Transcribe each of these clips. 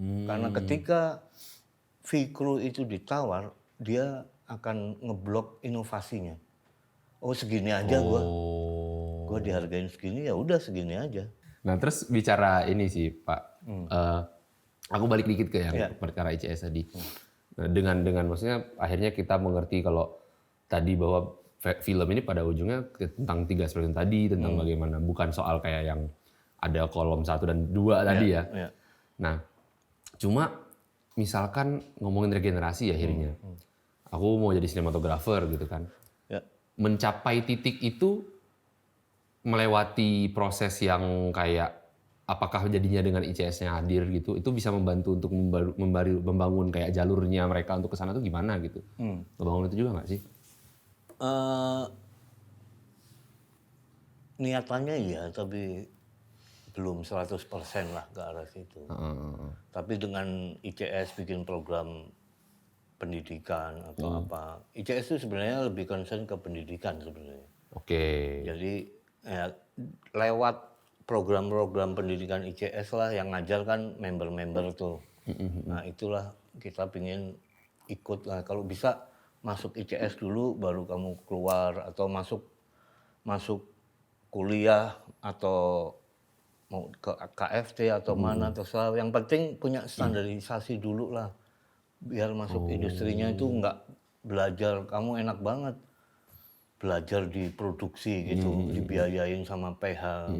Karena ketika V-Crew itu ditawar, dia akan ngeblok inovasinya. Oh segini aja gue dihargain segini, ya udah segini aja. Nah terus bicara ini sih Pak, aku balik dikit ke yang perkara ICS tadi. Nah, dengan maksudnya akhirnya kita mengerti kalau tadi bahwa film ini pada ujungnya tentang 3 aspek tadi, tentang bagaimana, bukan soal kayak yang ada kolom 1 dan 2 tadi ya. Nah cuma misalkan ngomongin regenerasi akhirnya, aku mau jadi sinematografer gitu kan, mencapai titik itu melewati proses yang kayak apakah jadinya dengan ICS-nya hadir gitu, itu bisa membantu untuk membangun kayak jalurnya mereka untuk ke sana tuh gimana gitu. Ngebangun itu juga nggak sih? Niatannya iya, tapi belum 100% lah ke arah situ. Tapi dengan ICS bikin program pendidikan atau apa, ICS itu sebenarnya lebih concern ke pendidikan sebenarnya. Oke. Jadi ya, lewat program-program pendidikan ICS lah yang ngajar kan member-member tuh. Nah itulah kita pingin ikut lah. Kalau bisa masuk ICS dulu baru kamu keluar, atau masuk kuliah atau mau ke KFT atau mana terserah. Yang penting punya standarisasi dulu lah. Biar masuk industrinya itu nggak belajar, kamu enak banget belajar di produksi gitu, dibiayain sama PH.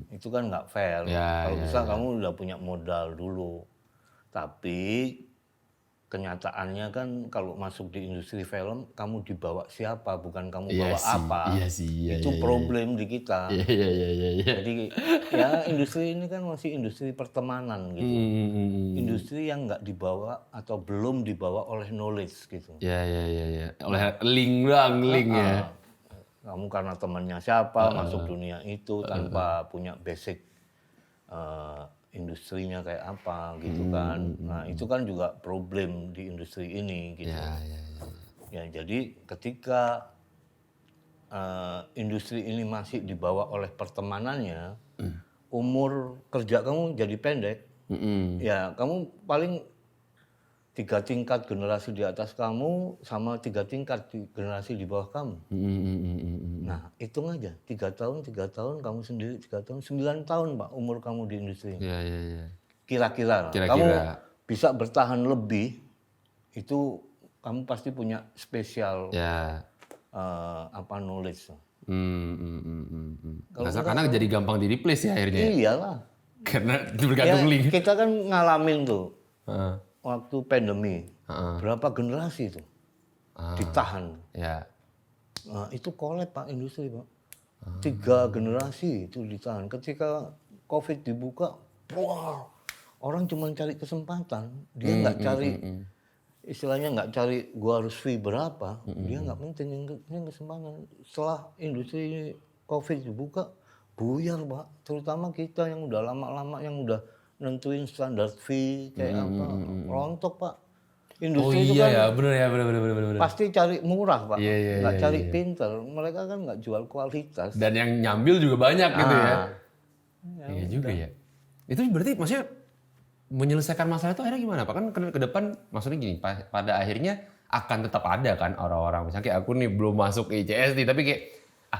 Itu kan nggak fair. Kalau bisa kamu udah punya modal dulu. Tapi kenyataannya kan kalau masuk di industri film, kamu dibawa siapa, bukan kamu bawa apa. Itu problem di kita. Jadi ya industri ini kan masih industri pertemanan gitu. Industri yang nggak dibawa atau belum dibawa oleh knowledge gitu. Oleh link ya. Kamu karena temannya siapa masuk dunia itu tanpa punya basic industrinya kayak apa gitu kan. Nah itu kan juga problem di industri ini gitu. Ya jadi ketika industri ini masih dibawa oleh pertemanannya, umur kerja kamu jadi pendek. Ya kamu paling 3 tingkat generasi di atas kamu sama 3 tingkat generasi di bawah kamu. Nah hitung aja 3 tahun kamu sendiri 3 tahun 9 tahun Pak umur kamu di industri. Kira-kira kamu bisa bertahan lebih, itu kamu pasti punya spesial knowledge. Karena jadi gampang di replace ya akhirnya. Iyalah. Karena bergantung link. Kita kan ngalamin tuh. Waktu pandemi, berapa generasi itu ditahan. Nah, itu collapse Pak industri Pak. 3 generasi itu ditahan. Ketika COVID dibuka, wah, orang cuma cari kesempatan. Dia nggak cari, istilahnya nggak cari gua harus fee berapa. Dia nggak penting yang kesempatan. Setelah industri COVID dibuka, buyar Pak. Terutama kita yang udah lama-lama, yang udah nentuin standar fee kayak apa, rontok Pak. Industri itu kan bener. pasti cari murah Pak, nggak cari pinter. Mereka kan nggak jual kualitas. Dan yang nyambil juga banyak gitu ya. Iya juga ya. Itu berarti maksudnya menyelesaikan masalah itu akhirnya gimana Pak? Kan ke depan maksudnya gini, pada akhirnya akan tetap ada kan orang-orang. Misalnya kayak aku nih belum masuk ke ICS nih, tapi kayak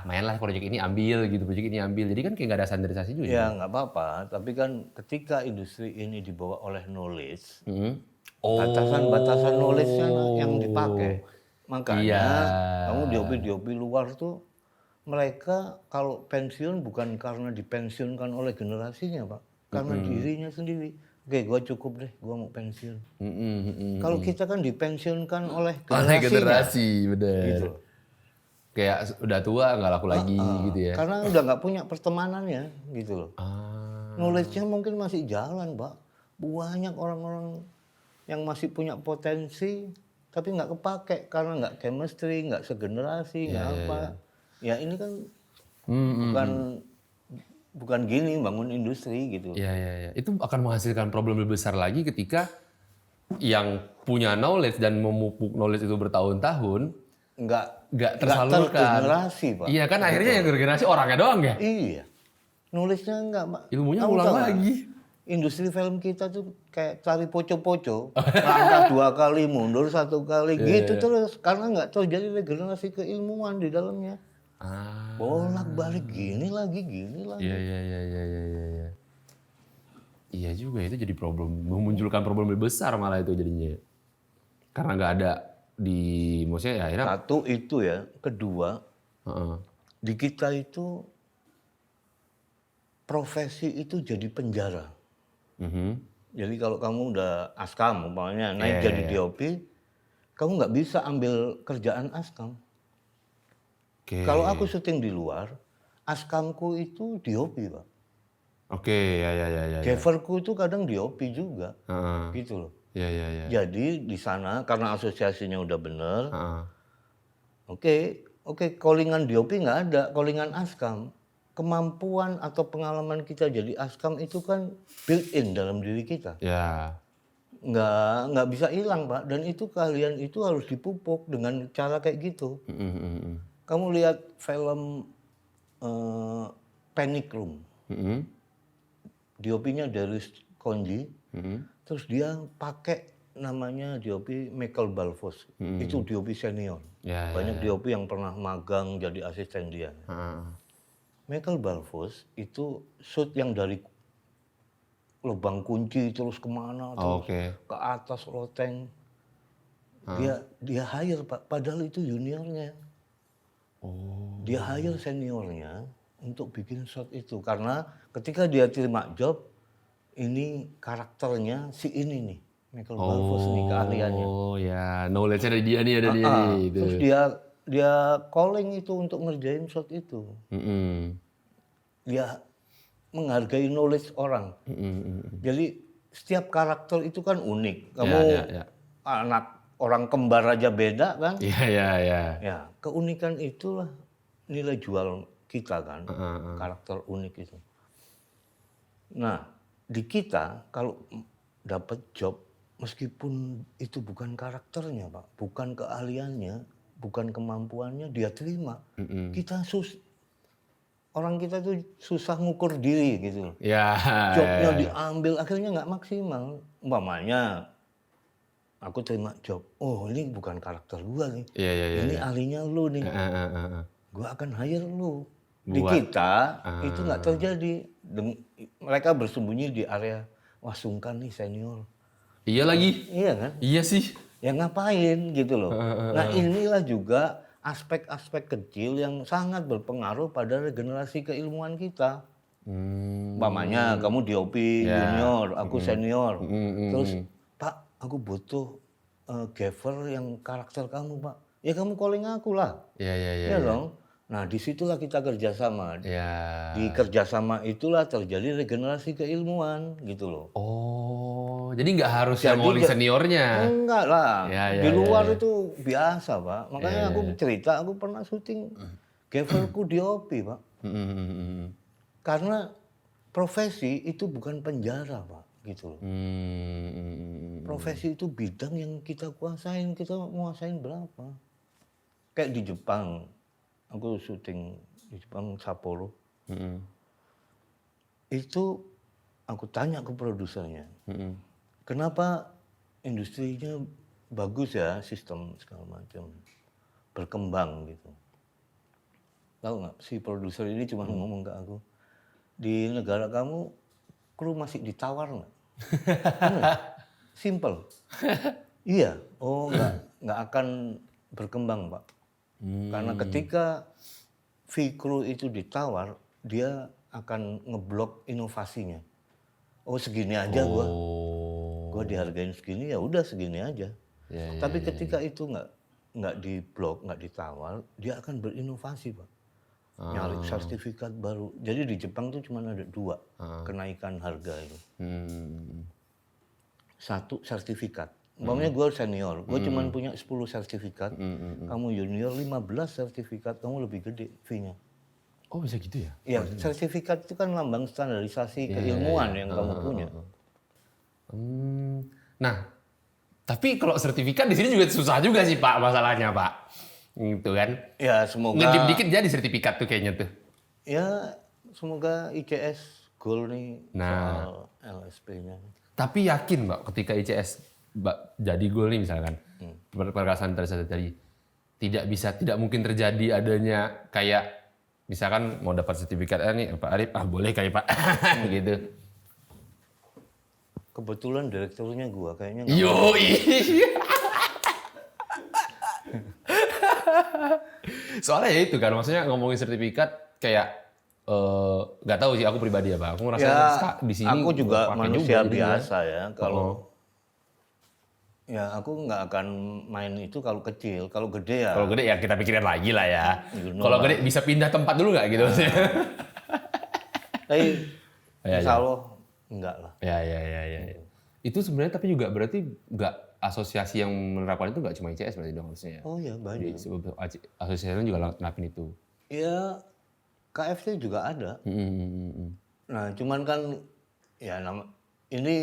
main lah proyek ini ambil gitu, proyek ini ambil. Jadi kan kayak nggak ada standarisasi juga. Ya nggak apa-apa, tapi kan ketika industri ini dibawa oleh knowledge, batasan knowledge-nya yang dipakai. Makanya kamu di luar tuh, mereka kalau pensiun bukan karena dipensiunkan oleh generasinya Pak, karena dirinya sendiri. Oke, gue cukup deh, gue mau pensiun. Kalau kita kan dipensiunkan oleh generasi, bener. Gitu. Kayak udah tua nggak laku lagi gitu ya. Karena udah nggak punya pertemanannya gitu loh. Knowledge-nya mungkin masih jalan Pak. Banyak orang-orang yang masih punya potensi tapi nggak kepake karena nggak chemistry, nggak segenerasi, nggak apa. Ya ini kan bukan gini bangun industri gitu. Iya. Itu akan menghasilkan problem lebih besar lagi ketika yang punya knowledge dan memupuk knowledge itu bertahun-tahun nggak tersalurkan. Pak. Iya kan, akhirnya yang regenerasi orangnya doang ya. Iya. Knowledge-nya nggak Pak. Ilmunya ulang lagi. industri film kita tuh kayak cari poco-poco, langkah 2 kali, mundur 1 kali, gitu terus. Karena nggak terjadi regenerasi keilmuan di dalamnya. Bolak-balik gini lagi. Iya. Iya juga, itu jadi problem, memunculkan problem lebih besar malah itu jadinya. Karena nggak ada maksudnya ya akhirnya. Satu itu ya, kedua, di kita itu profesi itu jadi penjara. Jadi kalau kamu udah askam, umpamanya naik jadi DOP, kamu nggak bisa ambil kerjaan askam. Kalau aku syuting di luar, askamku itu DOP, Pak. Ya. Gafferku itu kadang DOP juga, gitu loh. Ya. Jadi di sana karena asosiasinya udah bener, oke, callingan DOP nggak ada, callingan askam. Kemampuan atau pengalaman kita jadi askam itu kan built-in dalam diri kita. Ya. Nggak bisa hilang, Pak. Dan itu keahlian itu harus dipupuk dengan cara kayak gitu. Kamu lihat film Panic Room. DOP-nya Darius Khondji. Terus dia pakai namanya DOP Michael Balfos. Itu DOP senior. Banyak DOP yang pernah magang jadi asisten dia. Michael Balfos itu shoot yang dari lubang kunci terus kemana, terus ke atas loteng. Dia hire, Pak, padahal itu juniornya. Dia hire seniornya untuk bikin shot itu. Karena ketika dia terima job, ini karakternya si ini nih, Michael Balfos nih keahliannya. Knowledge-nya dari dia nih, Gitu. Terus dia calling itu untuk ngerjain shot itu. Dia menghargai knowledge orang. Jadi setiap karakter itu kan unik. Kamu anak orang kembar aja beda kan? Ya, keunikan itulah nilai jual kita kan, karakter unik itu. Nah, di kita kalau dapat job, meskipun itu bukan karakternya, Pak, bukan keahliannya, bukan kemampuannya, dia terima. Orang kita tuh susah ngukur diri gitu loh. Jobnya diambil, akhirnya nggak maksimal. Umpamanya, aku terima job, oh ini bukan karakter gua nih, ini ahlinya lu nih, gua akan hire lu. Di kita itu nggak terjadi. Mereka bersembunyi di area, wah sungkan nih senior. Iya lagi. Iya kan? Iya sih. Ya ngapain gitu loh. Nah inilah juga aspek-aspek kecil yang sangat berpengaruh pada regenerasi keilmuan kita. Umpamanya kamu DOP junior, aku senior. Terus, Pak, aku butuh gaffer yang karakter kamu, Pak. Ya kamu calling aku lah. Ya dong. Nah disitulah kita kerjasama. Di kerjasama itulah terjadi regenerasi keilmuan gitu loh. Jadi nggak harus yang calling seniornya? Enggak lah. Di luar itu biasa, Pak. Makanya aku cerita, aku pernah syuting gafferku DOP, Pak. Karena profesi itu bukan penjara, Pak. Gitu loh. Profesi itu bidang yang kita kuasain. Kita menguasain berapa? Kayak di Jepang. Aku syuting di Jepang, Sapporo. Itu aku tanya ke produsernya. Kenapa industrinya bagus ya, sistem segala macam. Berkembang gitu. Tahu nggak, si produser ini cuma ngomong ke aku. Di negara kamu, kru masih ditawar nggak? Simple. Iya. Oh nggak akan berkembang, Pak. Karena ketika kru itu ditawar, dia akan ngeblok inovasinya. Oh segini aja gua dihargain segini, ya udah segini aja. Tapi ketika itu nggak diblok, nggak ditawar, dia akan berinovasi, Pak. Nyari sertifikat baru. Jadi di Jepang tuh cuma ada 2 kenaikan harga itu. 1 sertifikat. Umpamanya gue senior, gue cuma punya 10 sertifikat, kamu junior 15 sertifikat, kamu lebih gede fee-nya. Oh bisa gitu ya? Iya, sertifikat itu kan lambang standarisasi keilmuan yang kamu punya. Nah, tapi kalau sertifikat di sini juga susah juga sih, Pak, masalahnya, Pak. Gitu kan? Ya semoga. Ngedip dikit jadi sertifikat tuh kayaknya tuh. Ya semoga ICS goal nih soal LSP-nya. Tapi yakin Mbak ketika ICS Mbak jadi goal nih misalkan, perkara standarisasi tadi, tidak mungkin terjadi adanya kayak misalkan mau dapat sertifikat nih Pak Arif, boleh kayak Pak gitu. Kebetulan direkturnya gua kayaknya nggak Yoi. Soalnya ya itu kan, maksudnya ngomongin sertifikat kayak nggak tahu sih aku pribadi ya Pak. Aku ngerasa di sini aku juga pakai manusia juga biasa ya. Kalau ya aku nggak akan main itu kalau kecil, kalau gede ya. Kalau gede ya kita pikirin lagi lah ya. Kalau gede bisa pindah tempat dulu nggak gitu maksudnya? Tapi insya Allah enggak lah. Ya. Itu sebenarnya tapi juga berarti nggak asosiasi yang menerapkan itu nggak cuma ICS berarti dong harusnya ya? Oh ya banyak. Asosiasi lain juga nerapin itu. Ya KFC juga ada. Nah cuman kan ya ini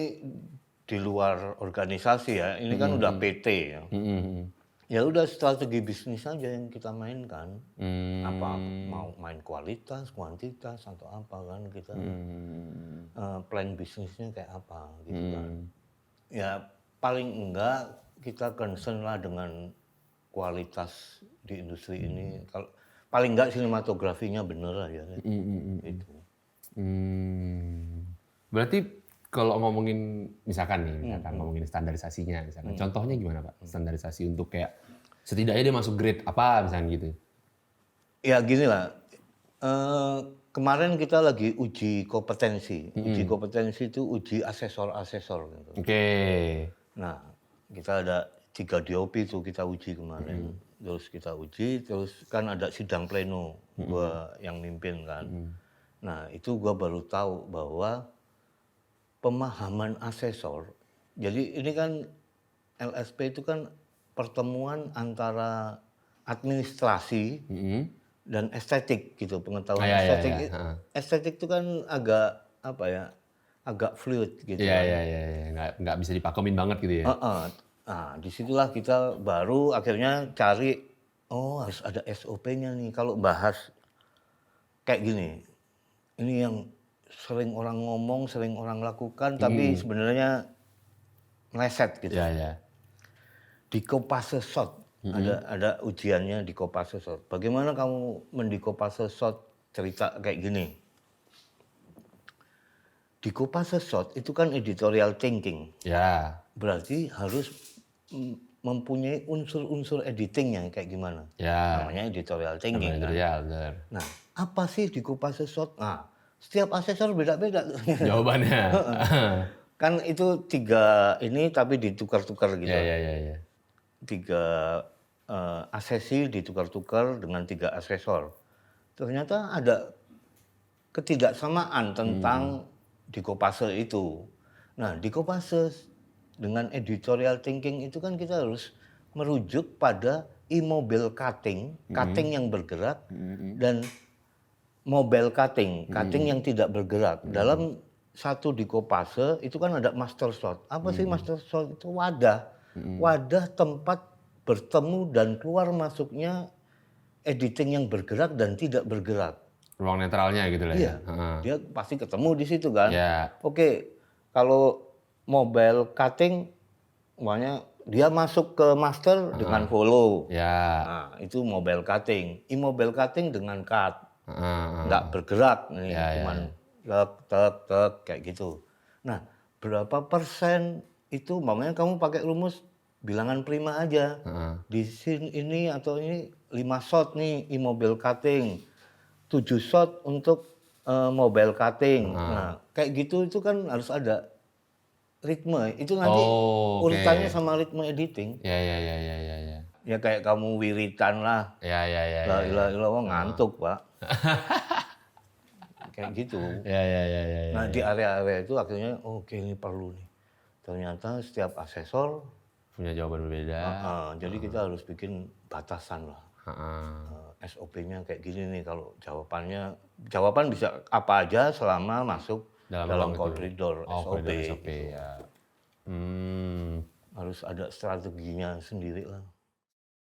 di luar organisasi ya. Ini kan udah PT ya. Ya udah strategi bisnis aja yang kita mainkan. Apa mau main kualitas, kuantitas atau apa kan kita plan bisnisnya kayak apa gitu kan. Ya paling enggak kita concern lah dengan kualitas di industri ini. Kalau paling enggak sinematografinya bener lah ya. Itu. Berarti kalau ngomongin misalkan ngomongin standarisasinya misalkan, contohnya gimana Pak? Standarisasi untuk kayak setidaknya dia masuk grade apa misalnya gitu? Ya gini lah, kemarin kita lagi uji kompetensi. Uji kompetensi itu uji asesor-asesor. Gitu. Oke. Nah, kita ada 3 DOP itu kita uji kemarin. Terus kita uji, terus kan ada sidang pleno, gua yang mimpin kan. Nah, itu gua baru tahu bahwa pemahaman asesor, jadi ini kan LSP itu kan pertemuan antara administrasi dan estetik gitu, pengetahuan estetik. Estetik itu kan agak apa ya, agak fluid gitu. Iya. Nggak bisa dipakemin banget gitu ya. Nah, disitulah kita baru akhirnya cari, harus ada SOP-nya nih. Kalau bahas kayak gini, ini yang sering orang ngomong, sering orang lakukan, tapi sebenarnya meleset gitu. Iya. Di Kopase shot, ada ujiannya di Kopase shot. Bagaimana kamu mendikopase shot cerita kayak gini? Di Kopase shot itu kan editorial thinking. Ya. Berarti harus mempunyai unsur-unsur editingnya kayak gimana? Ya. Namanya editorial thinking. Benar. Nah, apa sih di Kopase shot? Nah, setiap asesor beda-beda. Jawabannya. Kan itu 3 ini tapi ditukar-tukar gitu. Iya. 3 asesi ditukar-tukar dengan 3 asesor. Ternyata ada ketidaksamaan tentang di Kopase itu. Nah, di Kopase dengan editorial thinking itu kan kita harus merujuk pada immobile cutting, cutting yang bergerak, dan mobile cutting, cutting yang tidak bergerak. Dalam satu di Kopase itu kan ada master shot. Apa sih master shot? Itu wadah. Wadah tempat bertemu dan keluar masuknya editing yang bergerak dan tidak bergerak. Ruang netralnya gitu lah ya. Dia pasti ketemu di situ kan. Ya. Oke, kalau mobile cutting, makanya dia masuk ke master dengan follow. Ya. Nah, itu mobile cutting. Immobile cutting dengan cut. Nggak bergerak nih, cuman tek kayak gitu. Nah, berapa persen itu, makanya kamu pakai rumus bilangan prima aja. Di sini ini atau ini 5 shot nih immobile cutting, 7 shot untuk mobile cutting. Nah, kayak gitu itu kan harus ada ritme. Itu nanti urutannya sama ritme editing. Ya. Ya kayak kamu wiritan lah. Ya. La ilaha illallah, ngantuk, Pak. Kayak gitu. Ya. Nah, di area-area itu akhirnya oke, ini perlu nih. Ternyata setiap asesor punya jawaban berbeda. Jadi kita harus bikin batasan lah. SOP-nya kayak gini nih, kalau jawaban bisa apa aja selama masuk dalam koridor SOP. Koridor SOP ya. Harus ada strateginya sendiri lah.